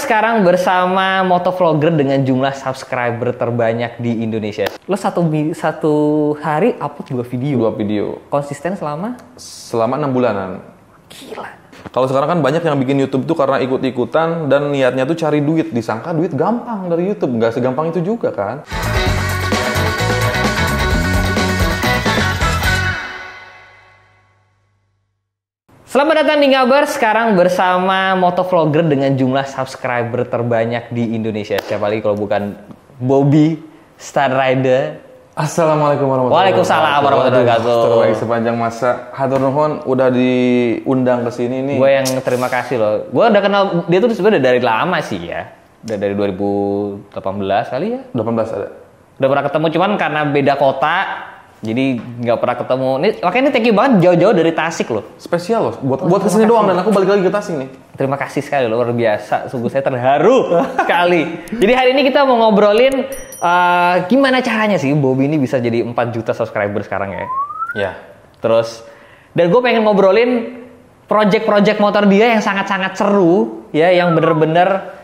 sekarang bersama motovlogger dengan jumlah subscriber terbanyak di Indonesia. Lo satu hari upload 2 video. 2 video. Konsisten selama 6 bulanan. Gila. Kalau sekarang kan banyak yang bikin YouTube tuh karena ikut-ikutan dan niatnya tuh cari duit. Disangka duit gampang dari YouTube. Nggak segampang itu juga kan. Selamat datang di Ngabar, sekarang bersama motovlogger dengan jumlah subscriber terbanyak di Indonesia. Siapa lagi kalau bukan Bobby Star Rider. Assalamualaikum warahmatullahi wabarakatuh. Waalaikumsalam warahmatullahi wabarakatuh. Terbaik sepanjang masa. Hatur nuhun udah diundang ke sini nih. Gue yang terima kasih loh. Gue udah kenal dia tuh sebenarnya dari lama sih ya. Udah dari 2018 kali ya. 18 ada. Udah pernah ketemu cuman karena beda kota. Jadi nggak pernah ketemu. Makanya ini thank you banget jauh-jauh dari Tasik loh. Spesial loh, buat kesini doang dan aku balik lagi ke Tasik nih. Terima kasih sekali loh, luar biasa. Sungguh saya terharu sekali. Jadi hari ini kita mau ngobrolin gimana caranya sih Bobby ini bisa jadi 4 juta subscriber sekarang ya. Ya. Terus, dan gue pengen ngobrolin project-project motor dia yang sangat-sangat seru. Ya, yang bener-bener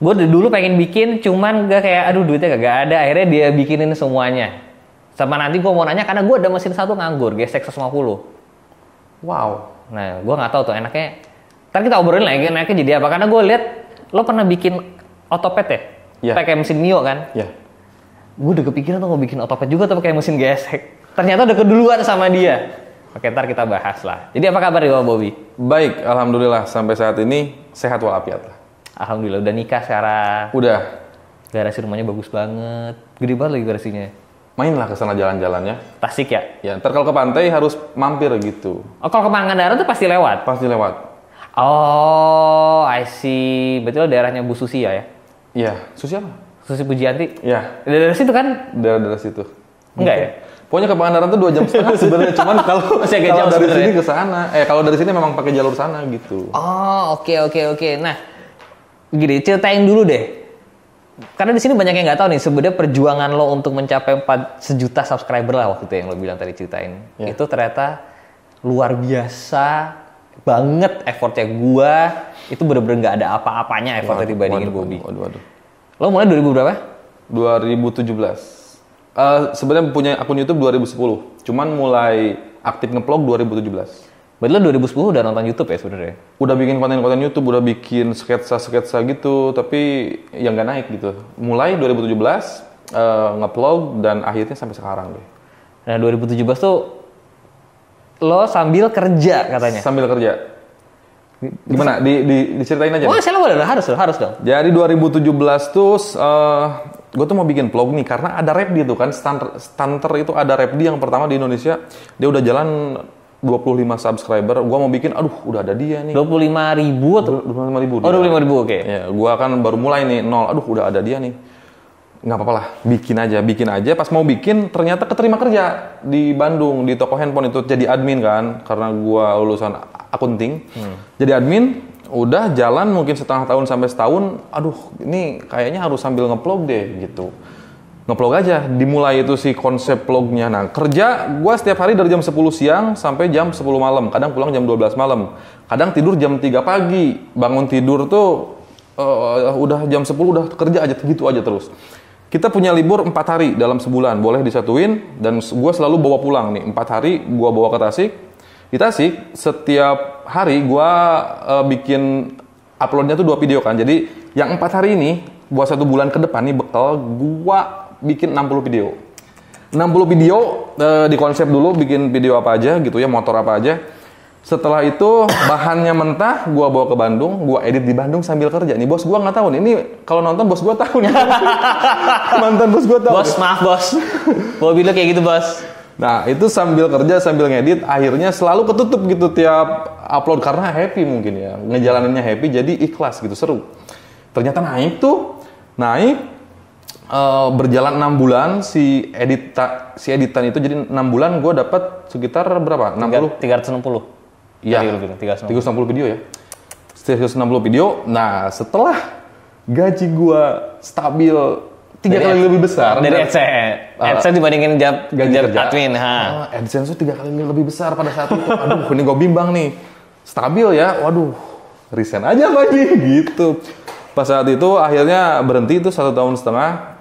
gue dulu pengen bikin, cuman gak kayak aduh duitnya gak ada. Akhirnya dia bikinin semuanya. Sama nanti gue mau nanya karena gue ada mesin satu nganggur, GSX 150. Wow. Nah, gue nggak tahu tuh enaknya. Ntar kita obrolin lagi enaknya jadi apa. Karena gue lihat lo pernah bikin otopet ya? Iya. Pakai mesin Mio kan? Iya. Gue udah kepikiran tuh mau bikin otopet juga tapi pakai mesin GSX. Ternyata udah keduluan sama dia. Oke, ntar kita bahas lah. Jadi apa kabar ya Bobby? Baik, alhamdulillah sampai saat ini sehat walafiat lah. Alhamdulillah udah nikah sekarang. Udah. Garasi rumahnya bagus banget. Gede banget lagi garasinya. Mainlah ke sana jalan-jalannya. Tasik ya? Ya, ntar kalau ke pantai harus mampir gitu. Oh, kalau ke Pangandaran tuh pasti lewat? Pasti lewat. Oh, I see. Berarti lo daerahnya Bu Susi ya? Iya, Susi apa? Susi Pujianti? Iya. Dari situ kan? Daerah situ. Enggak ya? Pokoknya ke Pangandaran tuh 2 jam setengah sebenarnya. Cuman kalau dari sini ke sana, kalau dari sini memang pakai jalur sana gitu. Oh, oke. Nah, gini, ceritain dulu deh. Karena di sini banyak yang nggak tahu nih sebenarnya perjuangan lo untuk mencapai 1 juta subscriber lah waktu itu yang lo bilang tadi ceritain. Ya. Itu ternyata luar biasa banget effortnya gua. Itu bener-bener nggak ada apa-apanya effortnya dibandingin Bobby. Waduh. Lo mulai 2000 berapa? 2017. Sebenarnya punya akun YouTube 2010. Cuman mulai aktif nge-vlog 2017. Berarti lo 2010 udah nonton YouTube ya sebenarnya? Udah bikin konten-konten YouTube, udah bikin sketsa-sketsa gitu, tapi yang nggak naik gitu. Mulai 2017 nge-vlog dan akhirnya sampai sekarang deh. Nah 2017 tuh lo sambil kerja katanya? Sambil kerja. Gimana? Diceritain aja. Oh, saya lo harus dong. Jadi 2017 tuh gue tuh mau bikin vlog nih karena ada Repdi tuh kan, Stunter itu ada Repdi yang pertama di Indonesia. Dia udah jalan 25 subscriber, gua mau bikin, udah ada dia nih. 25.000 atau? 25.000. Oh, 25.000, oke. Ya, gua kan baru mulai nih, nol, udah ada dia nih. Nggak apa-apa lah, bikin aja. Pas mau bikin, ternyata keterima kerja di Bandung, di toko handphone itu jadi admin kan, karena gua lulusan akunting. Jadi admin, udah jalan mungkin setengah tahun sampai setahun, ini kayaknya harus sambil nge-vlog deh, gitu. Nge-vlog aja, dimulai itu si konsep vlognya. Nah, kerja gue setiap hari dari jam 10 siang sampai jam 10 malam. Kadang pulang jam 12 malam. Kadang tidur jam 3 pagi. Bangun tidur tuh udah jam 10 udah kerja aja, gitu aja terus. Kita punya libur 4 hari dalam sebulan. Boleh disatuin dan gue selalu bawa pulang nih. 4 hari gue bawa ke Tasik. Di Tasik, setiap hari gue bikin uploadnya tuh 2 video kan. Jadi yang 4 hari ini, buat 1 bulan ke depan nih bekal gue bikin 60 video. 60 video di konsep dulu bikin video apa aja gitu ya, motor apa aja. Setelah itu bahannya mentah, gua bawa ke Bandung, gua edit di Bandung sambil kerja. Nih bos gua nggak tahu nih, ini kalau nonton bos gua tahu nih. Mantan bos gua tahu. Bos, maaf bos. Bobby lo kayak gitu bos. Nah itu sambil kerja, sambil ngedit, akhirnya selalu ketutup gitu tiap upload karena happy mungkin ya. Ngejalaninnya happy jadi ikhlas gitu, seru. Ternyata naik. Berjalan 6 bulan si editan itu, jadi 6 bulan gue dapat sekitar berapa? 360. Iya, 360 video ya. 360 video. Nah, setelah gaji gue stabil 3 kali lebih besar dari AdSense dibandingin gaji admin. AdSense tuh 3 kali lebih besar pada saat itu. Aduh, ini gue bimbang nih. Stabil ya, waduh, resign aja lagi gitu. Pas saat itu akhirnya berhenti itu 1,5 tahun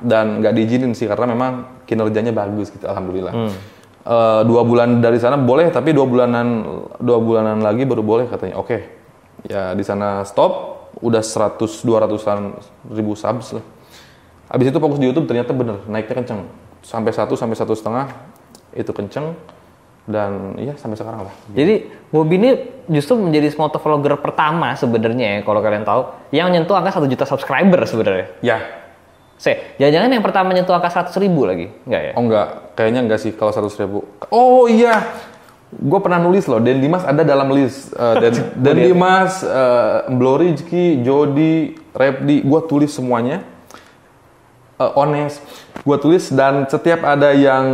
dan nggak diizinin sih karena memang kinerjanya bagus gitu, alhamdulillah. 2 bulan dari sana boleh, tapi 2 bulanan lagi baru boleh katanya. Oke, ya di sana stop, udah 200-an ribu subs lah. Abis itu fokus di YouTube, ternyata bener naiknya kenceng, sampai 1 sampai 1,5 itu kenceng. Dan iya sampai sekarang lah. Jadi Bobby ini justru menjadi motovlogger pertama sebenarnya ya, kalau kalian tahu, yang nyentuh angka 1 juta subscriber sebenarnya. Ya. Jangan-jangan yang pertama nyentuh angka 100.000 lagi, enggak ya? Oh enggak, kayaknya enggak sih kalau 100.000. Oh iya, gue pernah nulis loh, Den Dimas ada dalam list. Den Dimas, Mblo Rizky, Jody, Repdi, gue tulis semuanya. Honest, gue tulis dan setiap ada yang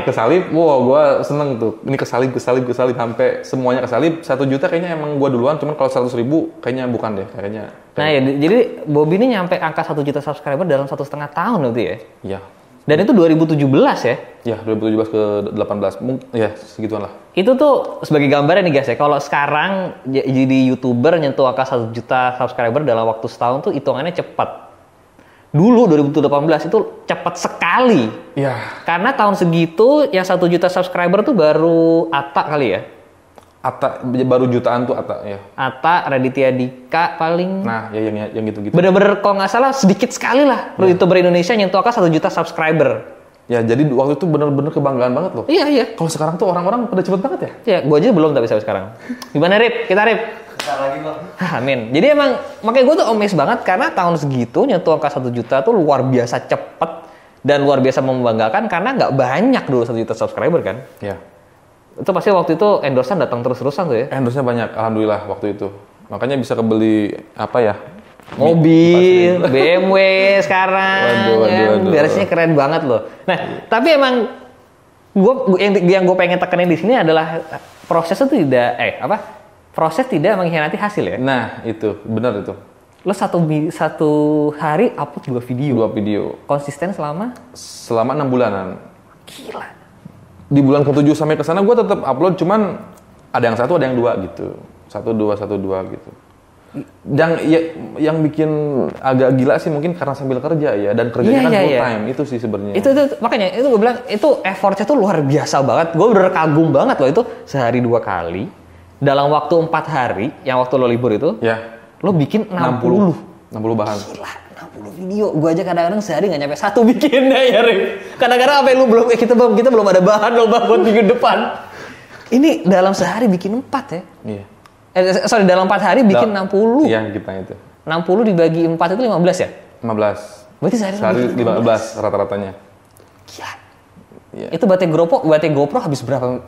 kesalip, wow, gue seneng tuh. Ini kesalip sampai semuanya kesalip. 1 juta kayaknya emang gue duluan, cuman kalau 100.000 kayaknya bukan deh, kayaknya. Nah ya, jadi Bobby ini nyampe angka 1 juta subscriber dalam 1,5 tahun berarti ya? Iya. Dan itu 2017 ya? Ya, 2017 ke 18, ya segituan lah. Itu tuh sebagai gambaran nih guys ya, kalau sekarang jadi YouTuber nyentuh angka 1 juta subscriber dalam waktu setahun tuh hitungannya cepat. Dulu 2018 itu cepat sekali. Iya. Karena tahun segitu yang 1 juta subscriber tuh baru Atta kali ya? Atta baru jutaan tuh Atta ya. Atta, Raditya Dika paling. Nah, ya yang gitu-gitu. Bener-bener kalau nggak salah sedikit sekali lah YouTuber Indonesia nyentuh angka 1 juta subscriber. Ya, jadi waktu itu bener-bener kebanggaan banget loh. Iya. Kalau sekarang tuh orang-orang pada cepet banget ya? Ya, gue aja belum tapi sampai sekarang. Gimana Rip? Kita Rip? Bentar lagi bang. Amin. Jadi emang makanya gue tuh amazed banget karena tahun segitu nyentuh angka 1 juta tuh luar biasa cepet dan luar biasa membanggakan karena nggak banyak dulu 1 juta subscriber kan. Iya. Itu pasti waktu itu endorsean datang terus-terusan tuh ya. Endorse-nya banyak, alhamdulillah waktu itu. Makanya bisa kebeli apa ya? Mobil, BMW sekarang. Waduh. Beresnya keren banget loh. Nah, tapi emang yang gue pengen tekenin di sini adalah prosesnya tuh proses tidak mengkhianati hasil ya. Nah, itu benar itu. Lo satu hari upload 2 video. 2 video. Konsisten selama 6 bulanan. Gila. Di bulan ke-7 sampai ke sana gue tetap upload, cuman ada yang 1, ada yang 2 gitu. 1, 2 gitu. Yang bikin agak gila sih mungkin karena sambil kerja ya, dan kerjanya kan full time. Itu sih sebenarnya. Itu makanya itu gue bilang itu effortnya tuh luar biasa banget. Gue bener kagum banget loh, itu sehari 2 kali dalam waktu 4 hari yang waktu lo libur itu. Ya. Lo bikin 60 bahan. Gila, 60 video. Gue aja kadang-kadang sehari nggak nyampe 1 bikinnya ya, Rip. Kadang-kadang apa lu belum kita belum ada bahan lo buat minggu depan. Ini dalam sehari bikin 4 ya. Iya. Dalam 4 hari bikin 60. Iya, kita itu. 60 dibagi 4 itu 15 ya? 15. Berarti sehari 15 rata-ratanya. Gila. Iya. Itu baterai GoPro habis berapa?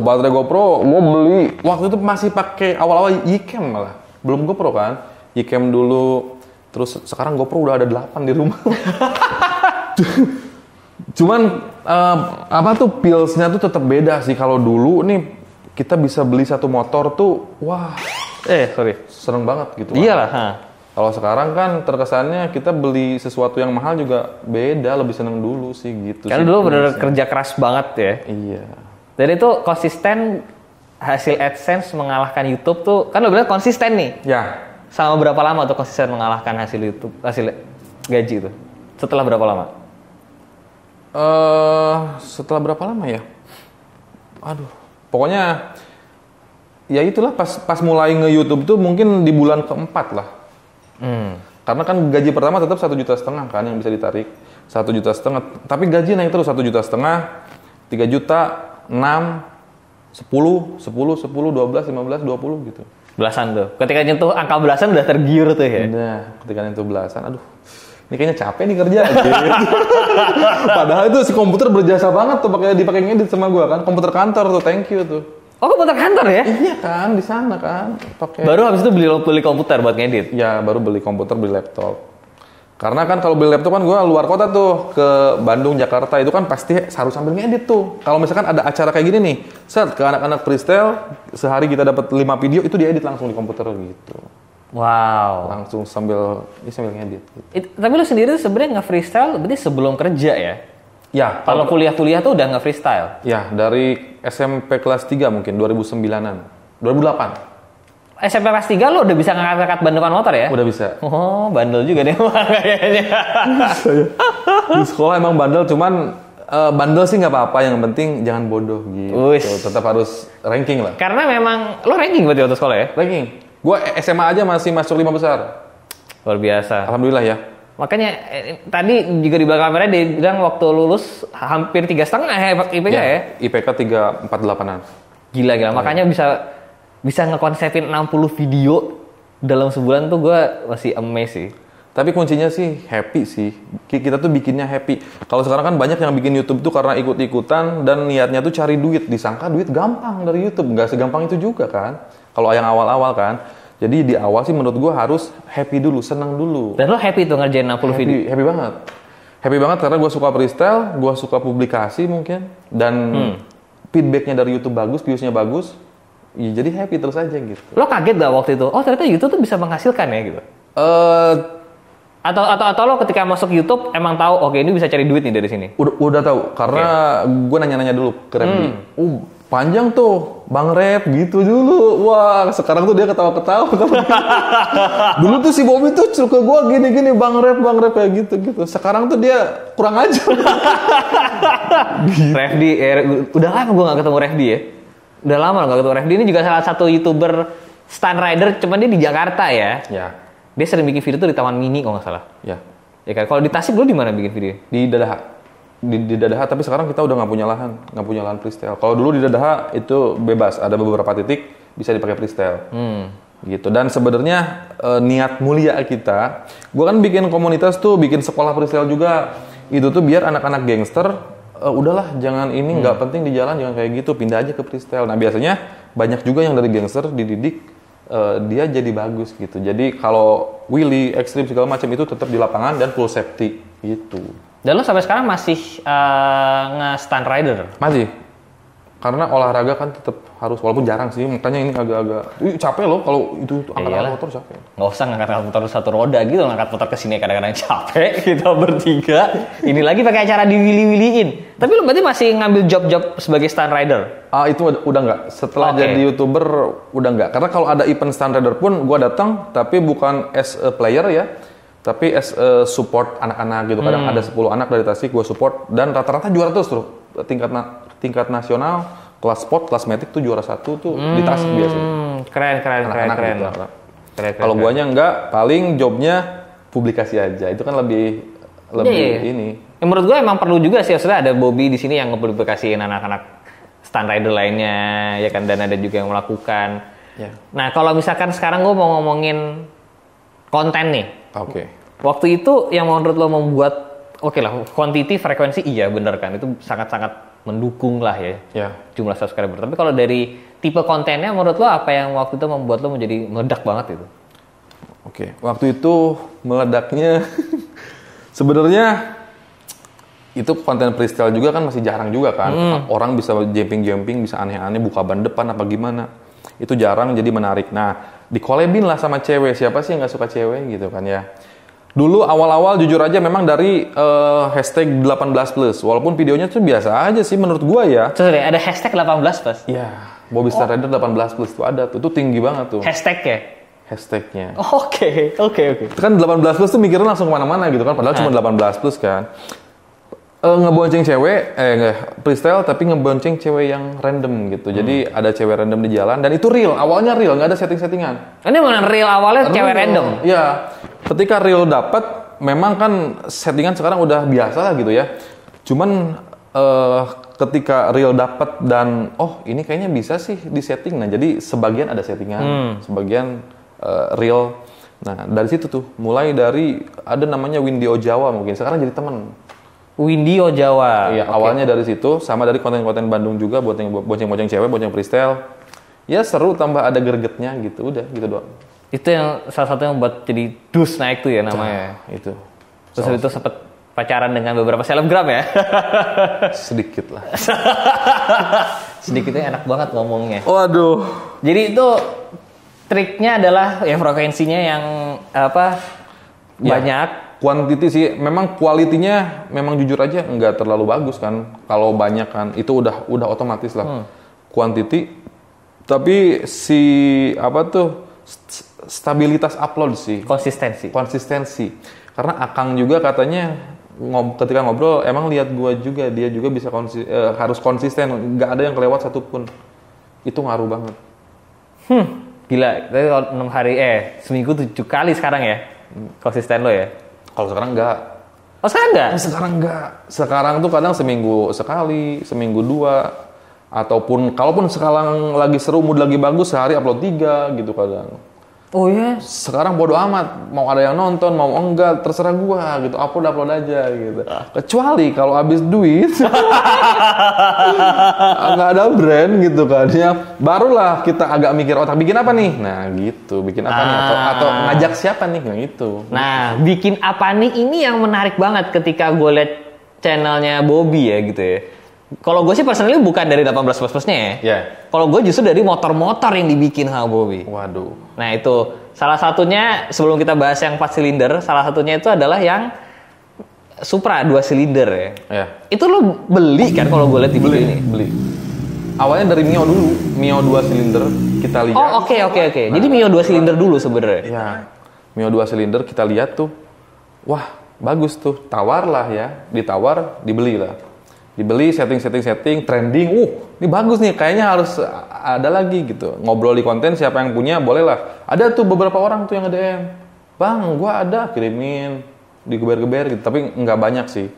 Baterai GoPro gue beli waktu itu masih pakai awal-awal Yicam malah. Belum GoPro kan. Yicam dulu, terus sekarang GoPro udah ada 8 di rumah. Cuman pilsnya tuh tetap beda sih. Kalau dulu nih kita bisa beli 1 motor tuh, wah, seneng banget gitu. Iyalah. Kalau sekarang kan terkesannya kita beli sesuatu yang mahal juga beda, lebih seneng dulu sih gitu. Karena dulu bener kerja keras banget ya. Iya. Dan itu konsisten hasil AdSense mengalahkan YouTube tuh, kan lo bilang konsisten nih. Ya. Sama berapa lama tuh konsisten mengalahkan hasil YouTube, hasil gaji itu? Setelah berapa lama? Setelah berapa lama ya? Aduh, pokoknya ya itulah pas mulai nge-YouTube tuh mungkin di bulan ke-4 lah. Karena kan gaji pertama tetap 1,5 juta kan yang bisa ditarik. 1,5 juta. Tapi gaji naik terus 1,5 juta, 3 juta, 6, 10, 12, 15, 20 gitu. Belasan tuh. Ketika nyentuh angka belasan udah tergiur tuh ya. Nah, ketika nyentuh belasan, aduh. Ini kayaknya capek nih kerja. Padahal itu si komputer berjasa banget tuh dipakai ngedit sama gua kan. Komputer kantor tuh, thank you tuh. Oh, komputer kantor ya? Iya kan, di sana kan. Baru habis itu beli komputer buat ngedit? Ya, baru beli komputer, beli laptop. Karena kan kalau beli laptop kan gue luar kota tuh, ke Bandung, Jakarta, itu kan pasti harus sambil ngedit tuh. Kalau misalkan ada acara kayak gini nih, ke anak-anak freestyle, sehari kita dapat 5 video, itu diedit langsung di komputer gitu. Wow. Langsung sambil ngedit. Gitu. Tapi lu sendiri sebenarnya nge-freestyle berarti sebelum kerja ya? Ya. Kalau kuliah tuh udah nge-freestyle? Ya, dari SMP kelas 3 mungkin, 2009-an. 2008. SMP kelas 3 lo udah bisa ngangkat-ngangkat ban depan motor ya? Udah bisa. Oh, bandel juga deh kayaknya. Di sekolah emang bandel, cuman bandel sih nggak apa-apa, yang penting jangan bodoh gitu. Uish. Tetap harus ranking lah. Karena memang lo ranking berarti waktu sekolah ya? Ranking. Gue SMA aja masih masuk 5 besar. Luar biasa. Alhamdulillah ya. Makanya tadi juga di belakang kamera dia bilang waktu lulus hampir 3,5 IPK ya? IPK 348-an. Gila. Makanya bisa ngekonsepin 60 video dalam sebulan tuh gue masih amazed sih. Tapi kuncinya sih happy sih. Kita tuh bikinnya happy. Kalau sekarang kan banyak yang bikin YouTube tuh karena ikut-ikutan dan niatnya tuh cari duit. Disangka duit gampang dari YouTube. Nggak segampang itu juga kan. Kalau yang awal-awal kan. Jadi di awal sih menurut gue harus happy dulu, senang dulu. Dan lo happy tuh ngerjain 60 video? Happy banget. Happy banget karena gue suka freestyle, gue suka publikasi mungkin. Dan feedbacknya dari YouTube bagus, viewsnya bagus. Ya, jadi happy terus aja gitu. Lo kaget gak waktu itu? Oh ternyata YouTube tuh bisa menghasilkan ya gitu? Atau lo ketika masuk YouTube emang tahu oke ini bisa cari duit nih dari sini? Udah tahu karena gue nanya-nanya dulu ke Reddy. Panjang tuh Bang Red gitu dulu. Wah sekarang tuh dia ketawa-ketawa. Dulu tuh si Bobby tuh suka gue gini-gini Bang Red kayak gitu. Sekarang tuh dia kurang aja. Refdi, udah lama gue gak ketemu Refdi ya. Udah lama gak ketemu Refdi. Ini juga salah satu YouTuber stunt rider, cuman dia di Jakarta ya. Ya. Dia sering bikin video tuh di Taman Mini kalau nggak salah. Ya. Ya kan. Kalau di Tasik lo di mana bikin video? Di Dadaha. Di Dadaha, tapi sekarang kita udah nggak punya lahan freestyle. Kalau dulu di Dadaha itu bebas, ada beberapa titik bisa dipakai freestyle. Gitu. Dan sebenarnya niat mulia kita, gue kan bikin komunitas tuh, bikin sekolah freestyle juga. Itu tuh biar anak-anak gangster, udahlah jangan ini nggak penting di jalan, jangan kayak gitu, pindah aja ke freestyle. Nah biasanya banyak juga yang dari gangster dididik, dia jadi bagus gitu. Jadi kalau wheelie, ekstrim segala macam itu tetap di lapangan dan full safety gitu. Dan lo sampai sekarang masih nge-stunt rider? Masih. Karena olahraga kan tetap harus, walaupun jarang sih, makanya ini agak-agak capek loh kalau itu angkat motor capek. Nggak usah ngangkat motor satu roda gitu, ngangkat motor kesini kadang-kadang capek, kita bertiga. Ini lagi pakai acara diwili-wiliin. Tapi lo berarti masih ngambil job-job sebagai stunt rider? Itu udah nggak. Setelah jadi YouTuber, udah nggak. Karena kalau ada event stunt rider pun, gue datang, tapi bukan as a player ya, tapi as a support anak-anak gitu. Kadang ada 10 anak dari Tasik, gue support, dan rata-rata juara terus tuh. Tingkat nasional, kelas sport, kelas metik tuh juara 1 tuh di Tasik biasanya. Keren. Gitu. Kalau guanya enggak, paling jobnya publikasi aja. Itu kan lebih ini. Ya, menurut gue emang perlu juga sih, maksudnya ada Bobby di sini yang ngepublikasiin anak-anak stunt rider lainnya, ya kan, dan ada juga yang melakukan. Ya. Nah, kalau misalkan sekarang gue mau ngomongin konten nih. Oke. Waktu itu yang menurut lo membuat, oke lah, quantity, frekuensi iya bener kan, itu sangat-sangat mendukung lah ya jumlah subscriber. Tapi kalau dari tipe kontennya, menurut lo apa yang waktu itu membuat lo menjadi meledak banget itu? Oke, waktu itu meledaknya sebenarnya itu konten freestyle juga kan masih jarang juga kan. Orang bisa jumping, bisa aneh-aneh, buka ban depan apa gimana. Itu jarang, jadi menarik. Nah, di-collabin lah sama cewek. Siapa sih yang nggak suka cewek gitu kan ya. Dulu awal-awal jujur aja memang dari hashtag 18+. Walaupun videonya tuh biasa aja sih menurut gua ya. Terus ada hashtag 18+. Iya, Bobby Star Rider 18+ tuh ada tuh. Itu tinggi banget tuh. Hashtag ya? Hashtagnya. Oke. Kan 18+ tuh mikirnya langsung kemana-mana gitu kan. Padahal cuma 18+ kan. Ngebonceng cewek, freestyle tapi ngebonceng cewek yang random gitu. Jadi ada cewek random di jalan dan itu real. Awalnya real, nggak ada setting-settingan. Ini benar real awalnya real. Cewek random? Iya. Ketika real dapat, memang kan settingan sekarang udah biasa lah gitu ya. Cuman ketika real dapat dan ini kayaknya bisa sih disetting. Nah jadi sebagian ada settingan, sebagian real. Nah dari situ tuh mulai dari ada namanya Windio Jawa mungkin sekarang jadi teman. Windio Jawa. Iya, awalnya dari situ, sama dari konten-konten Bandung juga, buat yang bonceng-bonceng cewek, bonceng freestyle. Ya seru, tambah ada gregetnya gitu, udah gitu doang. Itu yang salah satu yang buat jadi dus naik tuh ya namanya. Itu. Terus itu sempet pacaran dengan beberapa selebgram ya? Sedikit lah. Sedikitnya enak banget ngomongnya. Waduh. Jadi itu triknya adalah ya frekuensinya yang banyak. Quantity sih, memang kualitinya memang jujur aja nggak terlalu bagus kan. Kalau banyak kan, itu udah otomatis lah. Quantity, tapi stabilitas upload sih. Konsistensi. Karena Akang juga katanya ketika ngobrol emang lihat gua juga, dia juga bisa harus konsisten, nggak ada yang kelewat satupun. Itu ngaruh banget. Gila, tapi kalau 6 hari, seminggu 7 kali sekarang ya? Konsisten lo ya? Kalau sekarang enggak. Oh sekarang enggak? Sekarang enggak. Sekarang tuh kadang seminggu sekali, seminggu 2. Ataupun kalaupun sekarang lagi seru, mood lagi bagus, sehari upload 3 gitu kadang. Oh iya? Sekarang bodo amat, mau ada yang nonton, mau enggak, terserah gua gitu, upload aja gitu. Kecuali kalau habis duit, nggak ada brand gitu kan, ya barulah kita agak mikir otak, bikin apa nih? Nah gitu, bikin apa nih? Atau ngajak siapa nih? Nah gitu. Nah, bikin apa nih ini yang menarik banget ketika gue liat channelnya Bobby ya gitu ya. Kalau gue sih personally bukan dari 18 plus-plusnya ya. Yeah. Kalau gue justru dari motor-motor yang dibikin sama Bobby. Waduh. Nah itu, salah satunya sebelum kita bahas yang 4 silinder, salah satunya itu adalah yang Supra 2 silinder ya. Yeah. Itu lo beli kan kalau gue lihat di video ini? Beli. Awalnya dari Mio dulu, Mio 2 silinder kita lihat. Oh oke. Nah, jadi Mio 2 silinder dulu sebenarnya. Iya. Mio 2 silinder kita lihat tuh. Wah, bagus tuh. Tawar lah ya. Ditawar, dibeli lah. Dibeli, setting, trending. Ini bagus nih, kayaknya harus ada lagi gitu. Ngobrol di konten, siapa yang punya, boleh lah. Ada tuh beberapa orang tuh yang nge-DM. Bang, gua ada, kirimin. Digeber-geber gitu, tapi nggak banyak sih.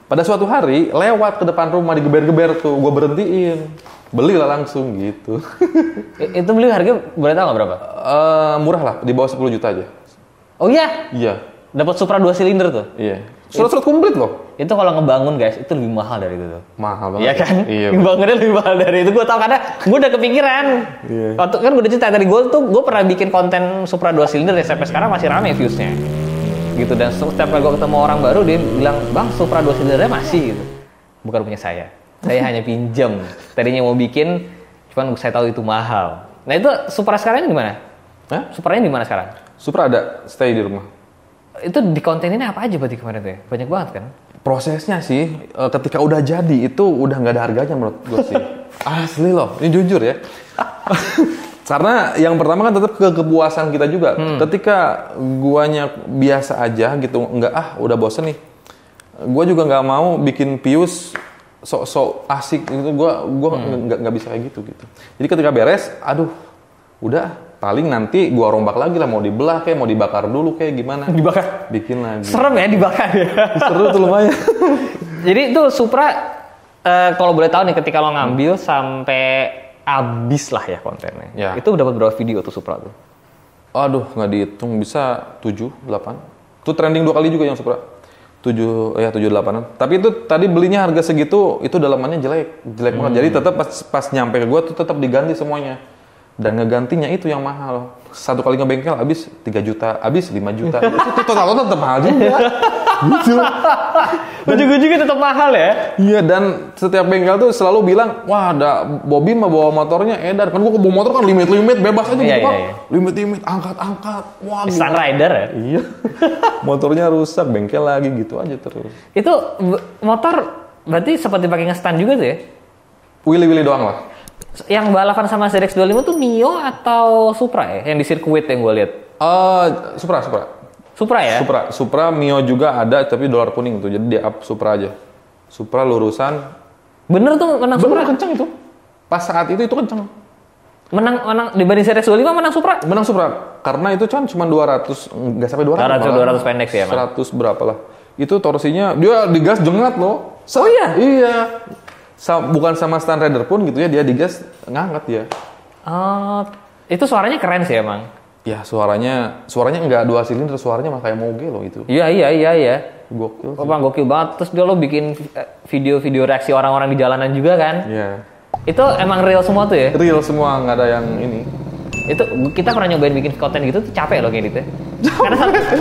Pada suatu hari, lewat ke depan rumah, digeber-geber tuh, gua berhentiin. Belilah langsung gitu. Itu beli harga boleh tahu nggak berapa? Murah lah, di bawah 10 juta aja. Oh iya? Iya. Dapat Supra 2 silinder tuh? Iya. Surat-surat komplit loh. Itu kalau ngebangun guys, itu lebih mahal dari itu tuh. Mahal banget. Iya kan? Iya. Ngebangunnya lebih mahal dari itu. Gue tau karena gue udah kepikiran. Iya. Waktu kan gue udah cerita dari gue pernah bikin konten Supra 2 silinder ya, sampai sekarang masih rame viewsnya. Gitu, dan setiap kali gue ketemu orang baru dia bilang, "Bang, Supra 2 silindernya masih," gitu. Bukan punya saya. Saya hanya pinjam. Tadinya mau bikin, cuman saya tahu itu mahal. Nah itu Supra sekarang di mana? Hah? Supranya di mana sekarang? Supra ada, stay di rumah. Itu di konten ini apa aja berarti kemarin tuh ya? Banyak banget kan? Prosesnya sih, ketika udah jadi itu udah nggak ada harganya menurut gue sih. Asli loh, ini jujur ya. Karena yang pertama kan tetap kepuasan kita juga. Ketika guanya biasa aja gitu, udah bosen nih. Gua juga nggak mau bikin pius sok asik gitu. Gua nggak bisa kayak gitu. Jadi ketika beres, udah. Paling nanti gua rombak lagi lah, mau dibelah kayak, mau dibakar dulu kayak gimana. Dibakar? Bikin lagi. Serem ya dibakar ya? Seru tuh lumayan. Jadi itu Supra, kalau boleh tahu nih ketika lo ngambil sampai habis lah ya kontennya. Ya. Itu dapat berapa video tuh Supra tuh? Aduh, nggak dihitung. Bisa 7, 8. Itu trending 2 kali juga yang Supra. 7, 8-an. Tapi itu tadi belinya harga segitu, itu dalamannya jelek banget. Jadi tetap pas nyampe ke gua tuh tetap diganti semuanya. Dan ngegantinya itu yang mahal. Satu kali ngebengkel habis 3 juta, habis 5 juta. Itu total tetap mahal juga. Gitu. Ujung-ujungnya tetap mahal ya? Iya, dan setiap bengkel tuh selalu bilang, wah ada Bobby mah bawa motornya edar. Kan gua bawa motor kan limit bebas aja gitu kan. Limit, angkat. Wah, Sun Rider ya? Iya. Motornya rusak, bengkel lagi gitu aja terus. Itu motor berarti seperti pakai nge-stand juga tuh ya? Willy doang lah. Yang balapan sama ZX25 tuh Mio atau Supra ya? Yang di sirkuit yang gue lihat. Supra. Supra ya? Supra Mio juga ada tapi dolar kuning tuh. Jadi dia up Supra aja. Supra lurusan. Bener tuh menang Supra. Bener kenceng itu. Pas saat itu kenceng. Menang dibanding ZX25 menang Supra? Menang Supra. Karena itu kan cuma 200, enggak sampai 200. 200 pendek sih ya, 100 berapa lah. Itu torsinya dia digas jengat loh. Oh iya? Iya. Bukan sama Stand Rider pun gitu ya, dia digas ngangkat ya. Itu suaranya keren sih emang. Ya suaranya enggak 2 silinder, suaranya mah kayak moge loh itu. Iya. Gokil sih. Bang, gokil banget. Terus dia lo bikin video-video reaksi orang-orang di jalanan juga kan? Iya. Itu emang real semua tuh ya? Real semua, nggak ada yang ini. Itu kita pernah nyobain bikin konten gitu tuh capek loh kayak gitu.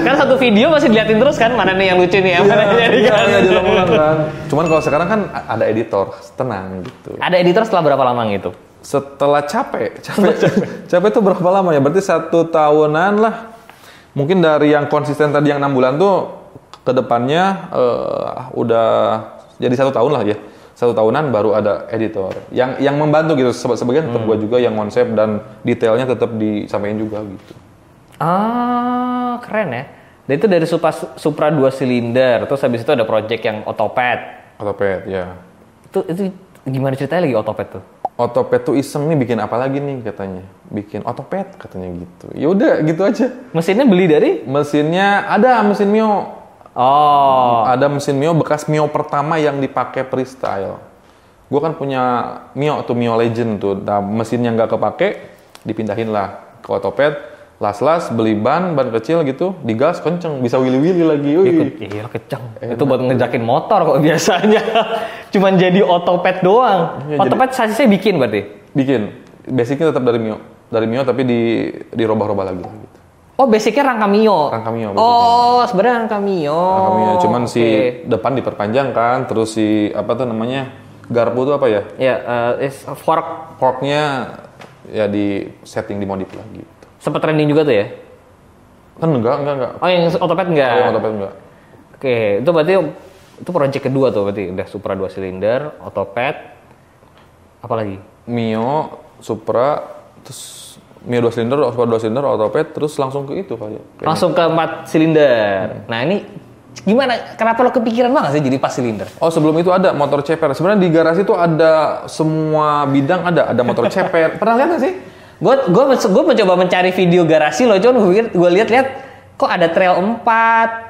Karena satu video masih diliatin terus kan, mana nih yang lucu nih, mana nih yang Iya, diulang-ulang kan. Cuman kalau sekarang kan ada editor, tenang gitu. Ada editor setelah berapa lama gitu? Setelah capek itu berapa lama ya? Berarti 1 tahunan lah. Mungkin dari yang konsisten tadi yang 6 bulan tuh ke depannya udah jadi 1 tahun lah ya. 1 tahunan baru ada editor yang membantu gitu. Sebagian tetap gue juga yang konsep dan detailnya tetap disampaikan juga gitu. Ah, keren ya. Dan itu dari Supra 2 silinder, terus habis itu ada project yang Autopet. Autopet ya. Itu gimana ceritanya lagi Autopet tuh? Autopet tuh iseng nih bikin apa lagi nih katanya. Bikin Autopet katanya gitu. Ya udah gitu aja. Mesinnya beli dari? Mesinnya ada mesin Mio. Oh. Ada mesin Mio bekas Mio pertama yang dipakai freestyle. Gue kan punya Mio tuh Mio Legend tuh. Nah, mesinnya nggak kepake, dipindahin lah ke Autopet. Las-las beli ban kecil gitu, digas kenceng, bisa wili-wili lagi. Iya kenceng. Itu buat ngejakin motor kok biasanya. Cuman jadi Autopet doang. Ya, Autopet sasisnya bikin berarti? Bikin. Basicnya tetap dari Mio. Dari Mio tapi dirubah-rubah lagi gitu. Oh, basicnya rangka Mio. Rangka Mio. Basicnya. Oh, sebenarnya rangka Mio. Rangka Mio. Cuman si depan diperpanjang kan, terus si apa tuh namanya garpu tuh apa ya? Ya, fork. Forknya ya di setting dimodif lagi. Sempat trending juga tuh ya? Kan enggak. Oh, yang Autopet enggak? Oh, yang Autopet enggak. Oke, itu berarti itu project kedua tuh berarti udah Supra 2 silinder, Autopet, apa lagi? Mio, Supra, terus Mio 2 silinder, Supra 2 silinder, Autopet, terus langsung ke itu kali. Langsung ke 4 silinder. Nah ini gimana? Kenapa lo kepikiran banget sih jadi 4 silinder? Oh sebelum itu ada motor ceper. Sebenarnya di garasi itu ada semua bidang ada. Ada motor ceper. Pernah lihat nggak sih? Gue mencoba mencari video garasi lo, cuman gue lihat kok ada Trail 4,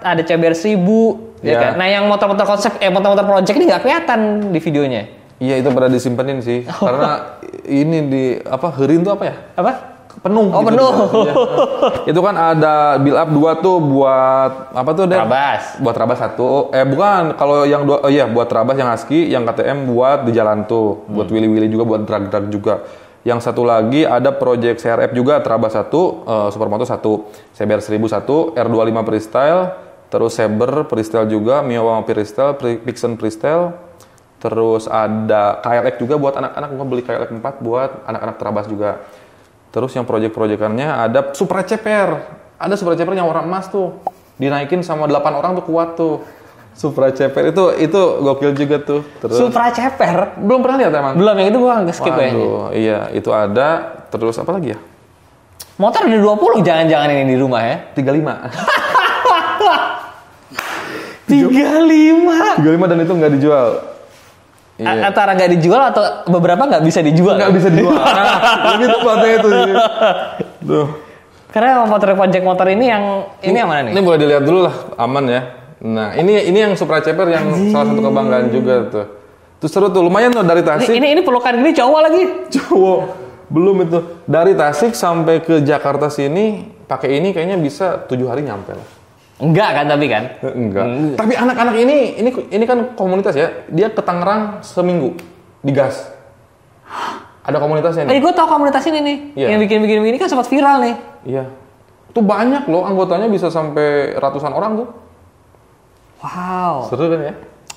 ada CBR 1000, ya kan? Nah yang motor-motor konsep, motor-motor project ini nggak kelihatan di videonya. Iya itu pernah disimpenin sih, karena ini di apa Herin tuh apa ya? Apa? Penuh. Oh gitu penuh. Ya. Itu kan ada build up 2 tuh buat apa tuh? Trabas. Buat Trabas 1. Bukan, kalau yang 2 buat Trabas yang ASKI, yang KTM buat di jalan tuh, buat wili-wili juga, buat drag-drag juga. Yang satu lagi ada project CRF juga, Trabas 1, Supermoto 1, CBR 1001, R25 Freestyle, terus Saber Freestyle juga, Mio Freestyle, Vixen Freestyle, terus ada KLX juga buat anak-anak, gua beli KLX 4 buat anak-anak Trabas juga. Terus yang project-projectannya ada Supra Ceper, ada Supra Ceper yang warna emas tuh, dinaikin sama 8 orang tuh kuat tuh. Supra Ceper itu gokil juga tuh. Terus Supra Ceper? Belum pernah lihat emang? Belum, yang itu gua nggak skip ya. Iya, itu ada. Terus apa lagi ya? Motor ada 20 jangan-jangan ini di rumah ya? 35. 35? 35 dan itu nggak dijual. Iya. Antara nggak dijual atau beberapa nggak bisa dijual? Nggak bisa dijual. Lebih tepatnya itu sih. Tuh. Karena motor project motor ini yang mana nih? Ini boleh dilihat dulu lah, aman ya. Nah, ini yang Supra Ceper yang salah satu kebanggaan juga tuh. Tuh seru tuh, lumayan tuh dari Tasik. Ini pelukan gini cowok lagi. Cowok. Belum itu. Dari Tasik sampai ke Jakarta sini pakai ini kayaknya bisa 7 hari nyampe lah. Enggak kan tapi kan? Enggak. Tapi anak-anak ini kan komunitas ya. Dia ke Tangerang seminggu digas. Ada komunitasnya nih. Gue tau komunitas ini nih. Iya. Yang bikin ini kan sempat viral nih. Iya. Tuh banyak loh anggotanya, bisa sampai ratusan orang tuh. Wow. Seru kan ya?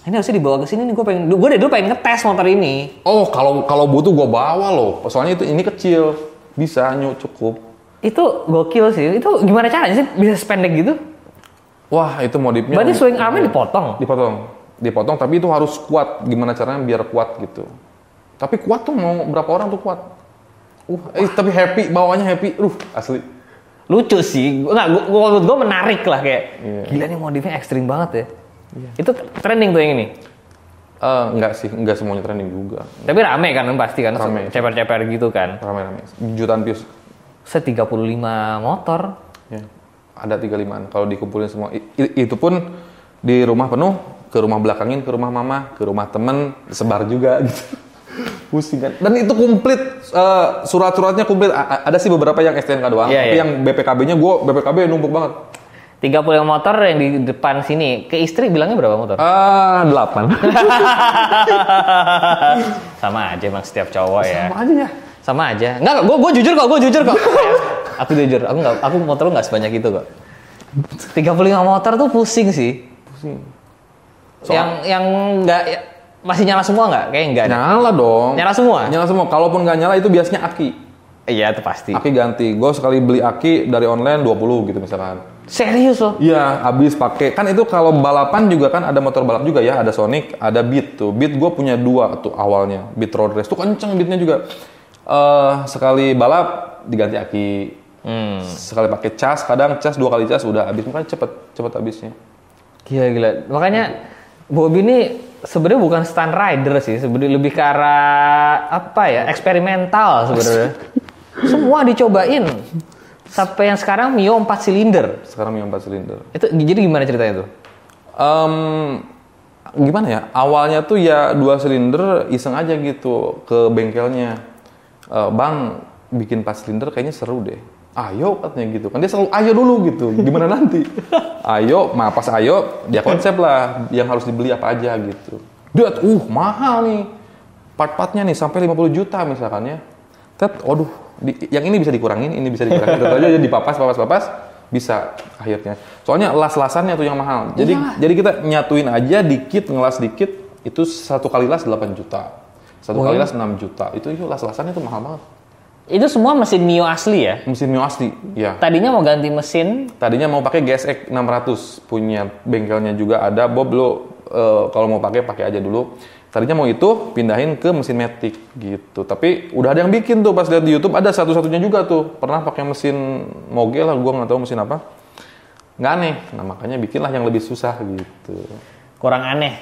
Ini harusnya dibawa ke sini nih. Gue dari dulu pengen ngetes motor ini. Oh, kalau butuh gue bawa loh. Soalnya ini kecil, bisa cukup. Itu gokil sih. Itu gimana caranya sih bisa sependek gitu? Wah, itu modifnya. Berarti swing armnya dipotong? Dipotong, tapi itu harus kuat. Gimana caranya biar kuat gitu. Tapi kuat tuh mau berapa orang tuh kuat. Tapi happy, bawanya happy. Asli. Lucu sih. Menurut gue menarik lah kayak. Iya. Gila nih modifnya ekstrim banget ya. Iya. Itu trending tuh yang ini? Enggak sih, enggak semuanya trending juga. Tapi rame kan pasti kan? Rame. Ceper-ceper gitu kan? Rame. Jutaan views. 35 motor. Ya. Ada 35-an. Kalau dikumpulin semua. Itu pun di rumah penuh, ke rumah belakangin, ke rumah mama, ke rumah temen, sebar juga gitu. Pusing kan. Dan itu komplit, surat-suratnya komplit. Ada sih beberapa yang STNK doang, tapi yang BPKB-nya BPKB numpuk banget. 35 motor yang di depan sini. Ke istri bilangnya berapa motor? 8. Sama aja emang setiap cowok ya. Sama aja ya. Sama aja. Enggak, gue jujur kok. Aku jujur. Aku motor lu nggak sebanyak itu kok. 35 motor tuh pusing sih. Pusing. Yang nggak masih nyala semua nggak? Kayaknya nggak. Nyala dong. Nyala semua? Nyala semua. Kalaupun nggak nyala itu biasanya aki. Iya, itu pasti. Aki ganti. Gue sekali beli aki dari online 20 gitu misalkan. Serius loh? Iya, habis pakai kan itu kalau balapan juga kan ada motor balap juga ya, ada Sonic, ada Beat tuh. Beat gue punya 2 tuh awalnya, Beat Road Race tuh kenceng beatnya juga. Sekali balap diganti aki, sekali pakai cas, kadang cas 2 kali cas udah habis, makanya cepet habisnya. Gila. Makanya Bobby ini sebenarnya bukan stunt rider sih, sebenarnya lebih ke arah apa ya, eksperimental sebenarnya. Semua dicobain. Sampai yang sekarang Mio 4 silinder. Sekarang Mio 4 silinder. Itu jadi gimana ceritanya tuh? Gimana ya? Awalnya tuh ya 2 silinder iseng aja gitu ke bengkelnya. Bang, bikin 4 silinder kayaknya seru deh. Ayo katanya gitu. Kan dia selalu ayo dulu gitu. Gimana nanti? Ayo, pas ayo dia konsep lah yang harus dibeli apa aja gitu. Duh, mahal nih. Part-partnya nih sampai 50 juta misalkan ya. Yang ini bisa dikurangin, ini bisa dikurangin. Tentu aja dipapas, bisa akhirnya. Soalnya las-lasannya tuh yang mahal. Jadi kita nyatuin aja dikit, ngelas dikit, itu 1 kali las 8 juta. 1 kali las 6 juta. Itu las-lasannya tuh mahal banget. Itu semua mesin Mio asli ya? Mesin Mio asli, ya. Tadinya mau ganti mesin? Tadinya mau pakai GSX 600, punya bengkelnya juga ada. Bob lo kalau mau pakai aja dulu. Tadinya mau itu pindahin ke mesin Matic gitu. Tapi udah ada yang bikin tuh pas lihat di YouTube, ada satu-satunya juga tuh. Pernah pakai mesin Moge lah, gua nggak tahu mesin apa. Nggak aneh. Nah, makanya bikinlah yang lebih susah gitu. Kurang aneh.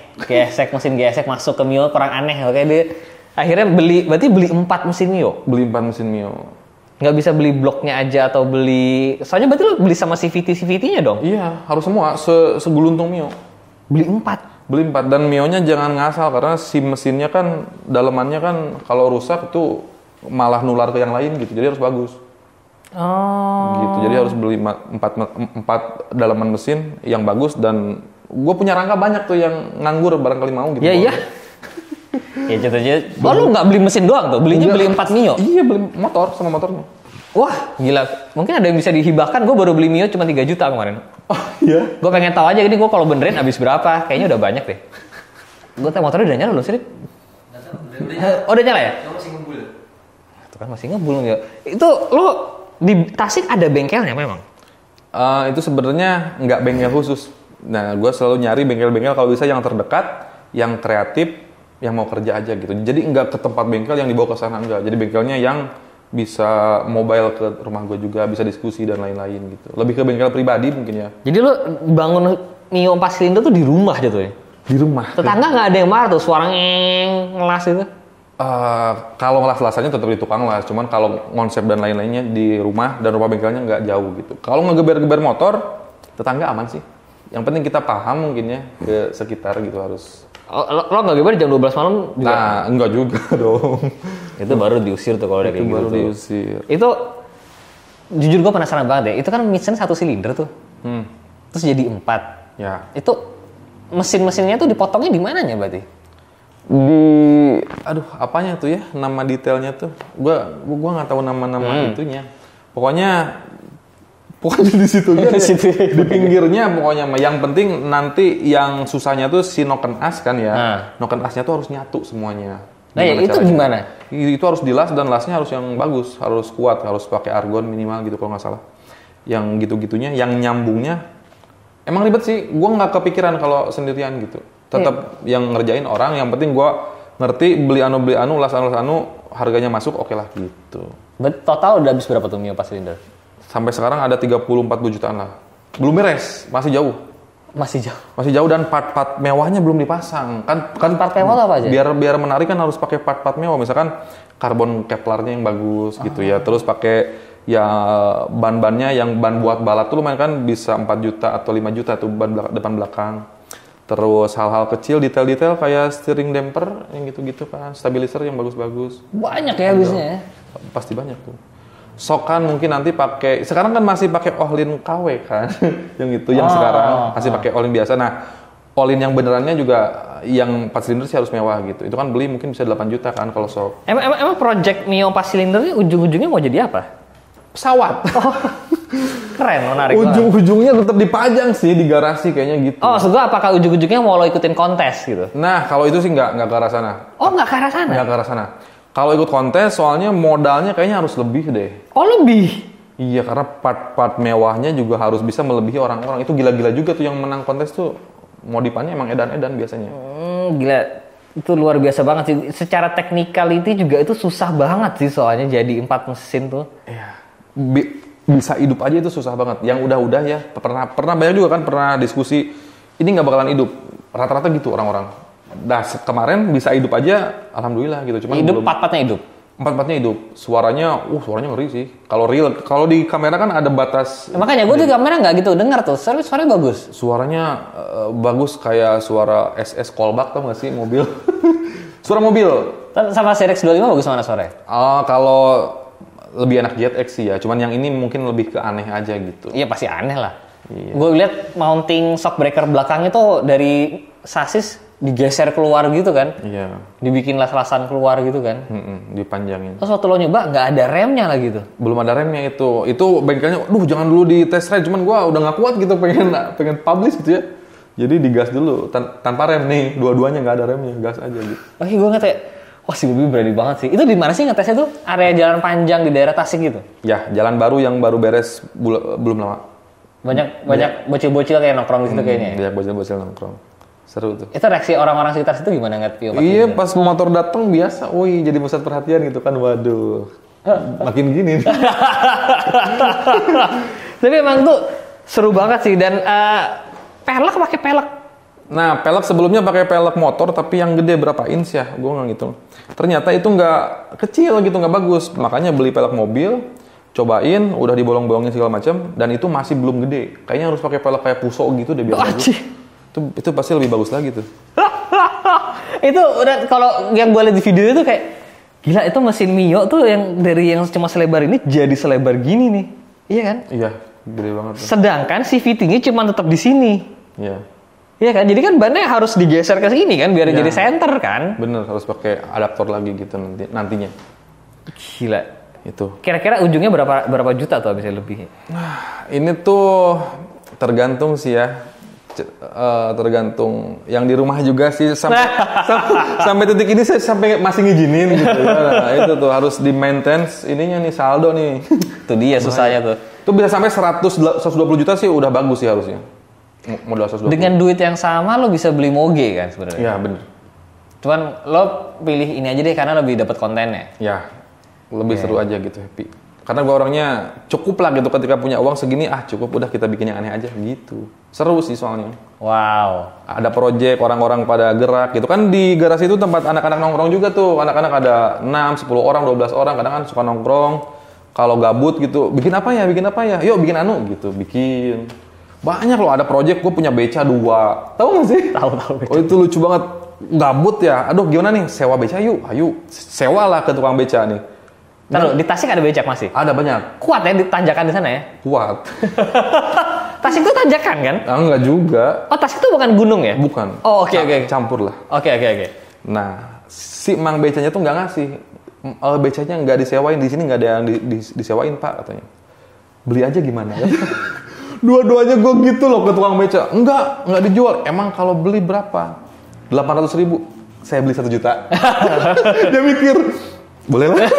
Mesin GSX masuk ke Mio kurang aneh. Oke, dia akhirnya berarti beli 4 mesin Mio. Beli 4 mesin Mio. Nggak bisa beli bloknya aja atau beli... Soalnya berarti lo beli sama CVT-CVT-nya dong? Iya, harus semua. Seguluntung Mio. Beli 4? Beli 4, dan Mio-nya jangan ngasal karena si mesinnya kan dalemannya kan kalau rusak itu malah nular ke yang lain gitu. Jadi harus bagus. Gitu. Jadi harus beli 4 dalaman mesin yang bagus, dan gue punya rangka banyak tuh yang nganggur barangkali mau gitu. Iya. Ya contohnya, lu nggak beli mesin doang tuh, beli 4 Mio? Iya, beli motor sama motornya. Wah, gila. Mungkin ada yang bisa dihibahkan. Gue baru beli Mio cuma 3 juta kemarin. Oh iya? Gue pengen tahu aja ini gue kalau benerin habis berapa. Kayaknya udah banyak deh. Gue tahu motornya udah nyala belum sih? Oh, udah nyala ya? Masih ngebul. Itu kan masih ngebul ya. Itu lo di Tasik ada bengkelnya memang? Itu sebenarnya nggak bengkel khusus. Nah, gue selalu nyari bengkel-bengkel kalau bisa yang terdekat, yang kreatif, yang mau kerja aja gitu. Jadi nggak ke tempat bengkel yang dibawa ke sana, enggak. Jadi bengkelnya yang bisa mobile ke rumah gue juga, bisa diskusi dan lain-lain gitu. Lebih ke bengkel pribadi mungkin ya. Jadi lo bangun Mio 4 silinder tuh di rumah jatuhnya? Di rumah. Tetangga nggak ada yang marah tuh, suara ngelas itu? Kalau ngelas-lasannya tetap di tukang las, cuman kalau konsep dan lain-lainnya di rumah, dan rumah bengkelnya nggak jauh gitu. Kalau ngegeber-geber motor, tetangga aman sih. Yang penting kita paham mungkin ya ke sekitar gitu harus. Lo nggak geber jam 12 malam juga? Nah, enggak juga dong. Itu baru diusir tuh kalau udah kayak gitu. Baru diusir. Itu jujur gue penasaran banget ya. Itu kan mesin 1 silinder tuh. Terus jadi 4. Ya. Itu mesin-mesinnya tuh dipotongnya di mananya berarti? Apanya tuh ya? Nama detailnya tuh. Gua nggak tahu nama-nama itunya. Pokoknya di situ ya, di pinggirnya pokoknya. Yang penting nanti yang susahnya tuh si noken as kan ya. Noken asnya tuh harus nyatu semuanya. Nah ya itu gimana? Itu harus dilas, dan lasnya harus yang bagus, harus kuat, harus pakai argon minimal gitu kalau nggak salah. Yang gitu-gitunya, yang nyambungnya emang ribet sih. Gua nggak kepikiran kalau sendirian gitu. Tetap yang ngerjain orang. Yang penting gua ngerti beli anu, las anu, harganya masuk, oke lah gitu. Total udah habis berapa tuh Mio 4 silinder? Sampai sekarang ada 30-40 jutaan lah. Belum beres, masih jauh. Masih jauh. Masih jauh, dan part-part mewahnya belum dipasang. Kan part mewah apa aja? Biar menarik kan harus pakai part-part mewah. Misalkan karbon Kevlarnya yang bagus gitu ya. Terus pakai ya ban-bannya yang ban buat balap tuh lumayan kan, bisa 4 juta atau 5 juta tuh ban depan belakang. Terus hal-hal kecil, detail-detail kayak steering damper yang gitu-gitu kan, stabilizer yang bagus-bagus. Banyak ya habisnya ya? Pasti banyak tuh. Sokan mungkin nanti pakai, sekarang kan masih pakai Ohlin KW kan, yang itu yang sekarang masih pakai Ohlin biasa. Nah, Ohlin yang benerannya juga yang 4 silinder sih harus mewah gitu. Itu kan beli mungkin bisa 8 juta kan kalau sok. Emang project Mio 4 silinder ini ujung-ujungnya mau jadi apa? Pesawat. Keren, menarik. Ujung-ujungnya tetap dipajang sih di garasi kayaknya gitu. Oh, maksud gue apakah ujung-ujungnya mau lo ikutin kontes gitu? Nah, kalau itu sih nggak ke arah sana. Oh, nggak ke arah sana? Nggak ke arah sana. Kalau ikut kontes, soalnya modalnya kayaknya harus lebih deh. Oh, lebih? Iya, karena part-part mewahnya juga harus bisa melebihi orang-orang. Itu gila-gila juga tuh yang menang kontes tuh. Modifannya emang edan-edan biasanya. Gila. Itu luar biasa banget sih. Secara technicality juga itu susah banget sih soalnya jadi 4 mesin tuh. Iya. Bisa hidup aja itu susah banget. Yang udah-udah ya, pernah banyak juga kan pernah diskusi, ini nggak bakalan hidup. Rata-rata gitu orang-orang. Kemarin bisa hidup aja, alhamdulillah gitu. Cuman Hidup, part-partnya hidup. 4-4-nya hidup. Suaranya ngeri sih. Kalau real, kalau di kamera kan ada batas. Makanya gue di kamera nggak gitu dengar tuh. Suaranya bagus. Suaranya bagus kayak suara SS callback, tau nggak sih mobil? Suara mobil. Sama Serex 25 bagus mana suaranya? Kalau lebih enak JetX sih ya. Cuman yang ini mungkin lebih ke aneh aja gitu. Iya pasti aneh lah. Iya. Gue lihat mounting shock breaker belakang itu dari sasis digeser keluar gitu kan. Iya. Dibikin las-lasan keluar gitu kan. Dipanjangin. Terus waktu lo nyoba nggak ada remnya lagi tuh. Belum ada remnya itu. Itu bengkelnya, jangan dulu di test ride. Cuman gua udah nggak kuat gitu pengen publish gitu ya. Jadi digas dulu tanpa rem nih. Dua-duanya nggak ada remnya, gas aja gitu. Oke, gue ngeteh. Wah si Bobby berani banget sih. Itu di mana sih ngetesnya tuh? Area jalan panjang di daerah Tasik gitu? Ya, jalan baru yang baru beres belum lama. Banyak bocil-bocil kayak nongkrong di situ kayaknya. Banyak bocil-bocil nongkrong. Seru tuh. Itu reaksi orang-orang sekitar situ gimana ngeliat Pio? Iya, pas motor datang biasa. Wih, jadi pusat perhatian gitu kan. Waduh. Makin gini. Tapi emang tuh seru banget sih. Dan pelek pakai pelek. Nah, pelek sebelumnya pakai pelek motor, tapi yang gede berapa inch ya? Gue nggak ngitung. Ternyata itu nggak kecil gitu, nggak bagus. Makanya beli pelek mobil, cobain, udah dibolong-bolongin segala macam, dan itu masih belum gede. Kayaknya harus pakai pelek kayak Puso gitu deh biar bagus. Itu pasti lebih bagus lagi tuh. Itu udah kalau yang gue lihat di video itu kayak gila, itu mesin Mio tuh yang dari yang cuma selebar ini jadi selebar gini nih. Iya kan? Iya, gede banget tuh. Sedangkan CVT-nya cuma tetap di sini. Iya. Iya kan? Jadi kan bannya harus digeser ke sini kan biar jadi center kan? Bener, harus pakai adaptor lagi gitu nantinya. Gila. Itu. Kira-kira ujungnya berapa juta tuh misalnya lebih? Nah, ini tuh tergantung sih ya. Tergantung yang di rumah juga sih sampai titik ini saya sampai masih ngizinin gitu ya. Nah, itu tuh harus di maintenance ininya nih, saldo nih. Itu dia susahnya tuh. Itu bisa sampai 120 juta sih udah bagus sih harusnya. Modal 120. Dengan duit yang sama lo bisa beli moge kan sebenarnya. Iya, bener. Cuman lo pilih ini aja deh karena lebih dapat kontennya. Ya. Lebih seru aja gitu, happy. Karena gue orangnya cukup lah gitu, ketika punya uang segini, cukup udah kita bikin yang aneh aja gitu. Seru sih soalnya. Wow. Ada project, orang-orang pada gerak gitu. Kan di garasi itu tempat anak-anak nongkrong juga tuh. Anak-anak ada 6, 10 orang, 12 orang, kadang kan suka nongkrong. Kalau gabut gitu, bikin apa ya? Yuk bikin anu gitu, bikin. Banyak loh, ada project, gue punya beca 2. Tahu nggak sih? Tahu. Oh itu lucu banget. Gabut ya, aduh gimana nih, sewa beca yuk, ayo. Sewa lah ke tukang beca nih. Taruh, di Tasik ada becak masih? Ada banyak. Kuat ya di tanjakan di sana ya? Kuat. Tasik itu tanjakan kan? Enggak juga. Oh, Tasik itu bukan gunung ya? Bukan. Oh, oke. Campur lah. Oke. Nah, si mang becanya tuh nggak ngasih. Becanya nggak disewain, di sini nggak ada yang disewain Pak katanya. Beli aja gimana? Dua-duanya gue gitu loh ke tukang beca. Nggak dijual. Emang kalau beli berapa? 800.000. Saya beli 1 juta. Dia mikir, boleh lah.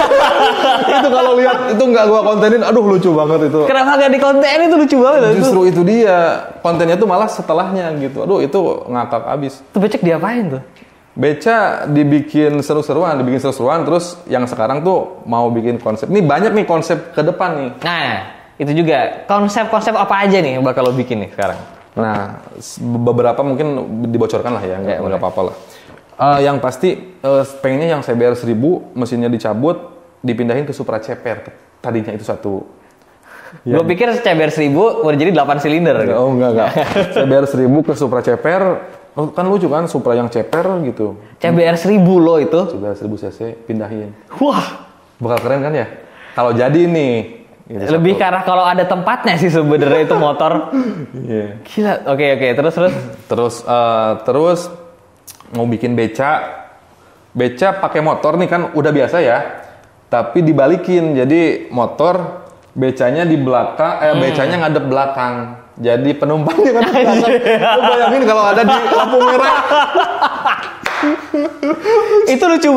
Itu kalau lihat itu nggak gua kontenin, aduh lucu banget itu. Kenapa nggak dikontenin, itu lucu banget. Justru itu dia, kontennya tuh malah setelahnya gitu. Aduh itu ngakak abis. Itu becak diapain tuh? Beca dibikin seru-seruan, terus yang sekarang tuh mau bikin konsep. Nih banyak nih konsep ke depan nih. Nah, itu juga konsep-konsep apa aja nih yang bakal lo bikin nih sekarang? Nah, beberapa mungkin dibocorkan lah ya, nggak apa-apa lah. Yang pasti pengennya yang CBR 1000 mesinnya dicabut, dipindahin ke Supra Ceper. Tadinya itu satu. Gue pikir CBR 1000 udah jadi 8 silinder. Oh enggak. CBR 1000 ke Supra Ceper, kan lucu kan Supra yang ceper gitu. CBR 1000 lo itu? CBR 1000 cc pindahin. Wah, bakal keren kan ya? Kalau jadi nih. Lebih ke arah kalau ada tempatnya sih sebenarnya itu motor. Iya. Gila. Oke. Terus mau bikin beca pakai motor nih kan udah biasa ya, tapi dibalikin jadi motor becanya di belakang, becanya ngadep belakang, jadi penumpangnya kan di belakang. Lu bayangin kalau ada di lampu merah. Itu lucu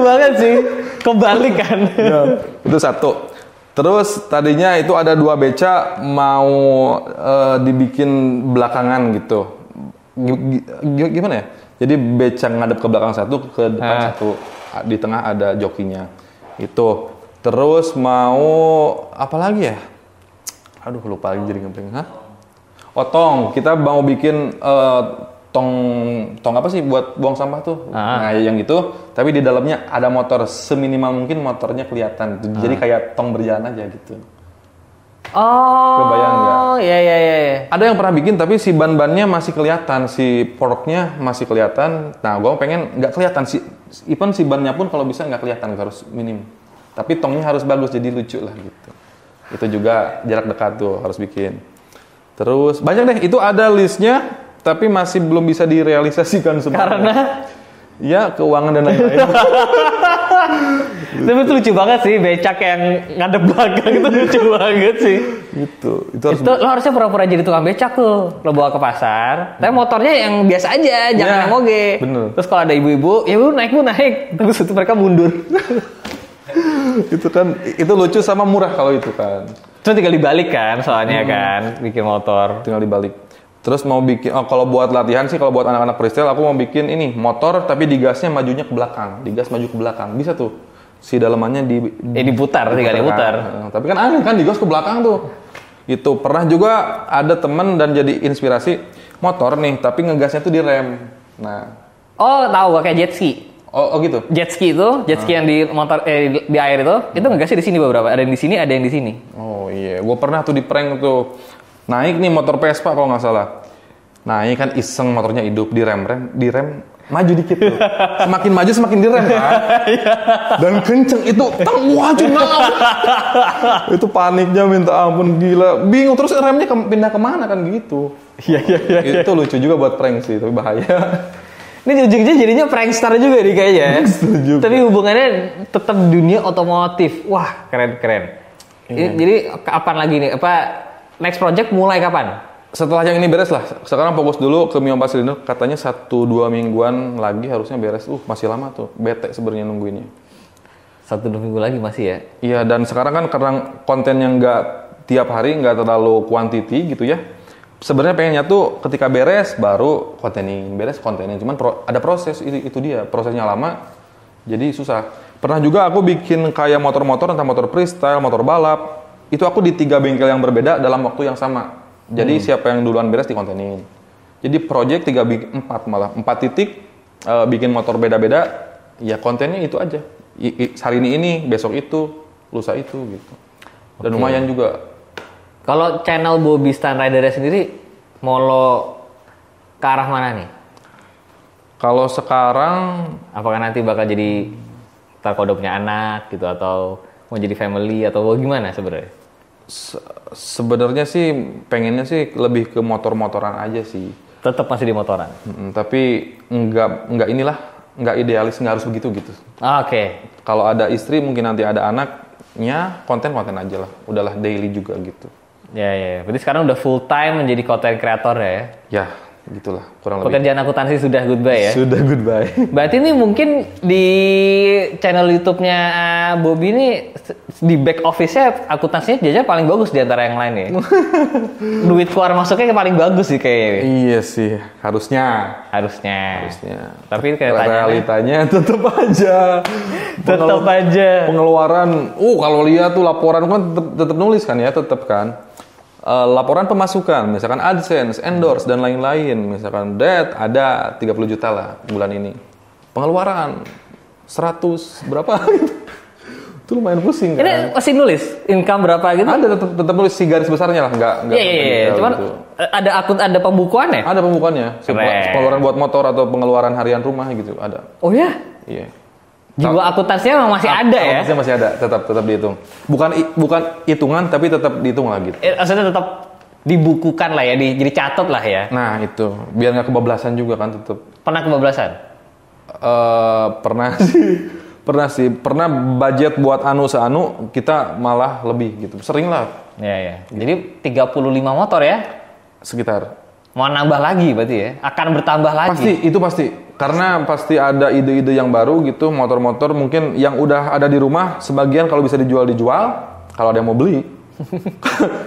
banget sih, kebalik kan. Ya, itu satu. Terus tadinya itu ada 2 beca mau dibikin belakangan gitu. Gimana ya? Jadi beca ngadep ke belakang satu, ke depan satu. Di tengah ada jokinya. Itu. Terus mau apa lagi ya? Aduh lupa lagi jadi ngebleng. Tong. Kita mau bikin tong apa sih buat buang sampah tuh? Nah yang itu, tapi di dalamnya ada motor, seminimal mungkin motornya kelihatan. Jadi kayak tong berjalan aja gitu. Oh. Kebayang nggak? Iya. Ada yang pernah bikin tapi si ban-bannya masih kelihatan, si forknya masih kelihatan. Nah gue pengen nggak kelihatan even si bannya pun kalau bisa nggak kelihatan, harus minim. Tapi tongnya harus bagus jadi lucu lah gitu. Itu juga jarak dekat tuh harus bikin. Terus banyak deh, itu ada listnya. Tapi masih belum bisa direalisasikan semuanya. Karena? Ya, keuangan dan lain-lain. Tapi itu lucu banget sih, becak yang ngadep belakang itu lucu banget sih. Itu lo harusnya pura-pura jadi tukang becak tuh. Lo bawa ke pasar, tapi motornya yang biasa aja, jangan yang moge. Bener. Terus kalau ada ibu-ibu, ya bu naik. Terus itu mereka mundur. itu lucu sama murah kalau itu kan. Terus tinggal dibalik kan, soalnya kan, bikin motor. Tinggal dibalik. Terus mau bikin, kalau buat latihan sih, kalau buat anak-anak freestyle, aku mau bikin ini, motor tapi digasnya majunya ke belakang. Digas maju ke belakang, bisa tuh. Si dalamannya diputar, tinggal diputar. Tapi kan aneh kan, digas ke belakang tuh. Itu, pernah juga ada temen dan jadi inspirasi, motor nih, tapi ngegasnya tuh di rem. Nah. Oh, tahu, kayak jet ski. Oh gitu? Jet ski yang di motor, di air itu ngegasnya di sini beberapa. Ada yang di sini, ada yang di sini. Oh iya, gue pernah tuh di prank tuh. Naik nih motor Vespa kalau nggak salah. Nah ini kan iseng, motornya hidup, di rem maju dikit tuh. Semakin maju semakin direm kan. Dan kenceng itu, wajib itu paniknya minta ampun, gila. Bingung terus remnya pindah kemana kan gitu. Iya. Itu lucu juga buat prank sih, tapi bahaya. Ini ujungnya jadinya prankster juga nih kayaknya. Tapi hubungannya tetap dunia otomotif. Wah keren. Jadi kapan lagi nih? Next project mulai kapan? Setelah yang ini beres lah. Sekarang fokus dulu ke Mio Silinder. Katanya 1-2 mingguan lagi harusnya beres. Masih lama tuh. Bete sebenarnya nungguinnya. 1-2 minggu lagi masih ya? Iya, dan sekarang kan karena konten yang nggak tiap hari, nggak terlalu quantity gitu ya. Sebenarnya pengennya tuh ketika beres baru kontenin. Cuman ada proses, itu dia. Prosesnya lama, jadi susah. Pernah juga aku bikin kayak motor-motor, entah motor freestyle, motor balap. Itu aku di 3 bengkel yang berbeda dalam waktu yang sama. Jadi siapa yang duluan beres dikontenin. Jadi project 4 titik, bikin motor beda-beda, ya kontennya itu aja. Hari ini, besok itu, lusa itu gitu. Dan lumayan juga. Kalau channel Bobby Stunt Rider sendiri, mau lo ke arah mana nih? Kalau sekarang, apakah nanti bakal jadi ntar kalau udah punya anak gitu, atau mau jadi family, atau gimana sebenarnya? Sebenarnya sih pengennya sih lebih ke motor-motoran aja sih. Tetap masih di motoran. Tapi nggak idealis, nggak harus begitu gitu. Oke. Kalau ada istri mungkin nanti ada anaknya, konten aja lah. Udahlah daily juga gitu. Ya. Berarti sekarang udah full time menjadi content creator ya? Ya. Gitulah kurang lebih. Pekerjaan akuntansi sudah goodbye ya? Sudah goodbye. Berarti ini mungkin di channel YouTube-nya Bobby ini di back office-nya akuntansinya jajan paling bagus di antara yang lain ya? Duit keluar masuknya paling bagus sih kayaknya. Iya sih, harusnya. Tapi realitanya tetap aja. Pengeluaran, kalau lihat tuh laporan kan tetap nulis kan ya, tetap kan. Laporan pemasukan, misalkan AdSense, endorse, dan lain-lain. Misalkan ada 30 juta lah bulan ini. Pengeluaran 100 berapa gitu. Itu lumayan pusing kan. Ini masih nulis income berapa gitu? Ada, tetap nulis si garis besarnya lah, enggak. Iya. Cuman gitu. Ada pembukuannya? Ada pembukuannya. Pengeluaran buat motor atau pengeluaran harian rumah gitu, ada. Oh ya? Iya. Jiwa akuntansinya memang masih ada ya? Akuntansinya masih ada, tetap dihitung. Bukan hitungan, tapi tetap dihitung lah gitu. Maksudnya tetap dibukukan lah ya, dicatat lah ya? Nah itu, biar nggak kebablasan juga kan tetap. Pernah kebablasan? Pernah sih. Pernah budget buat seanu, kita malah lebih gitu. Sering lah. Iya. Jadi 35 motor ya? Sekitar. Mau nambah lagi berarti ya? Akan bertambah lagi? Pasti. Karena pasti ada ide-ide yang baru gitu, motor-motor mungkin yang udah ada di rumah, sebagian kalau bisa dijual, kalau ada yang mau beli.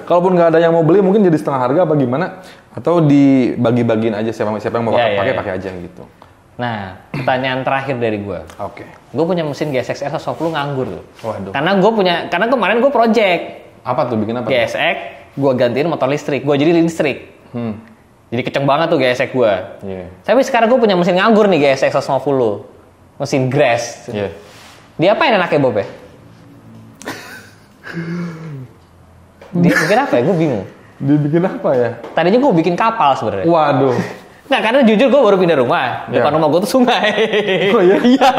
Kalaupun nggak ada yang mau beli, mungkin jadi setengah harga apa gimana? Atau dibagi-bagiin aja siapa yang mau pakai aja gitu. Nah, pertanyaan terakhir dari gue. Oke. Gue punya mesin GSX-R 150 nganggur tuh. Waduh. Karena kemarin gue project. Apa tuh, bikin apa? GSX, gue gantiin motor listrik. Gue jadi listrik. Jadi kenceng banget tuh GSX gue. Yeah. Tapi sekarang gue punya mesin nganggur nih GSX 150. Mesin grass. Yeah. Dia apa yang enaknya Bob ya? Dia bikin apa ya? Gue bingung. Dibikin apa ya? Tadinya gue bikin kapal sebenarnya. Waduh. Nggak, karena jujur gue baru pindah rumah. Depan rumah gue tuh sungai. Oh iya? Iya,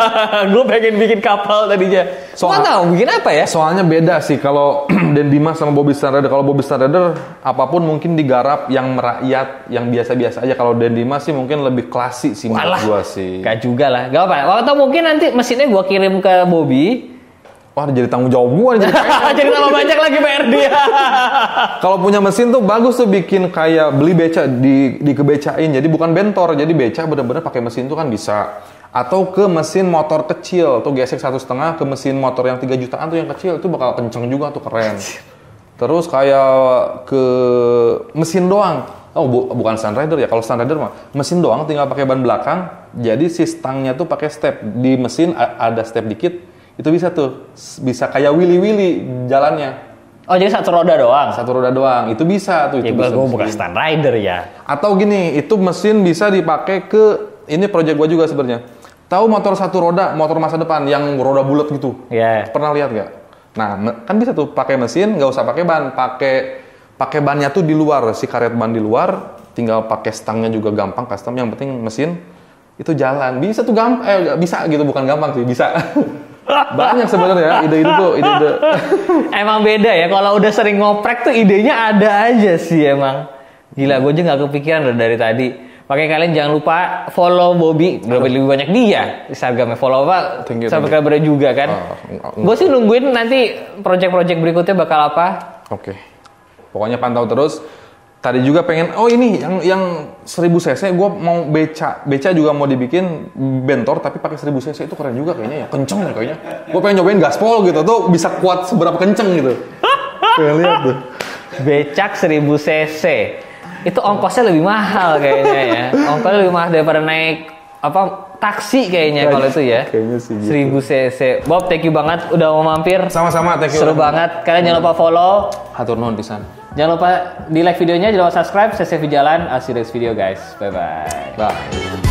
gue pengen bikin kapal tadinya. Nggak tahu bikin apa ya? Soalnya beda sih kalau Dan Dimas sama Bobby Stan Rider. Kalau Bobby Stan Rider apapun mungkin digarap yang merakyat, yang biasa-biasa aja. Kalau Dan Dimas sih mungkin lebih klasik sih menurut gue sih. Gak juga lah. Gak apa. Atau mungkin nanti mesinnya gue kirim ke Bobby. Wah, jadi tanggung jawab gue nih. Jadi tambah banyak lagi PR dia. Kalau punya mesin tuh bagus tuh bikin kayak beli beca dikebecain. Jadi bukan bentor, jadi beca bener-bener pakai mesin tuh kan bisa. Atau ke mesin motor kecil tuh GSX 1,5 ke mesin motor yang 3 jutaan tuh yang kecil itu bakal kenceng juga tuh, keren. Terus kayak ke mesin doang. Oh, bukan Stan Rider ya. Kalau Stan Rider mah mesin doang tinggal pakai ban belakang. Jadi si stangnya tuh pakai step. Di mesin ada step dikit. Itu bisa tuh, bisa kayak wili-wili jalannya. Oh, jadi satu roda doang? Satu roda doang, itu bisa tuh. Ya, gue bukan Stan Rider ya. Atau gini, itu mesin bisa dipakai ke, ini project gue juga sebenarnya. Tahu motor satu roda, motor masa depan, yang roda bulat gitu? Iya. Yeah. Pernah lihat nggak? Nah, kan bisa tuh pakai mesin, nggak usah pakai ban, pakai bannya tuh di luar, si karet ban di luar, tinggal pakai stangnya juga gampang, custom, yang penting mesin itu jalan. Bisa tuh bisa gitu, bukan gampang sih, bisa. Banyak sebenarnya ide-ide tuh, ide-ide. Emang beda ya, kalau udah sering ngoprek tuh idenya ada aja sih emang. Gila, gue aja nggak kepikiran dari tadi. Makanya kalian jangan lupa follow Bobby, lebih banyak dia Instagramnya, follow apa, subscriber juga kan. Gue sih nungguin nanti project-project berikutnya bakal apa. Oke. Pokoknya pantau terus. Tadi juga pengen, ini yang 1000 cc, gue mau beca juga mau dibikin bentor tapi pakai 1000 cc itu keren juga kayaknya ya, kenceng ya kayaknya. Gue pengen nyobain gaspol gitu tuh bisa kuat seberapa kenceng gitu. Pengen lihat tuh. Becak 1000 cc, itu ongkosnya lebih mahal kayaknya ya. Ongkosnya lebih mahal daripada naik taksi kayaknya kalau itu ya. Kayaknya sih gitu. 1000 cc. Bob, thank you banget udah mau mampir. Sama-sama, thank you. Seru banget. Kalian jangan lupa follow. Hatur nuhun pisan. Jangan lupa di like videonya, jangan lupa subscribe. Saya Sevi Jalan. I'll see you next video guys. Bye-bye. Bye.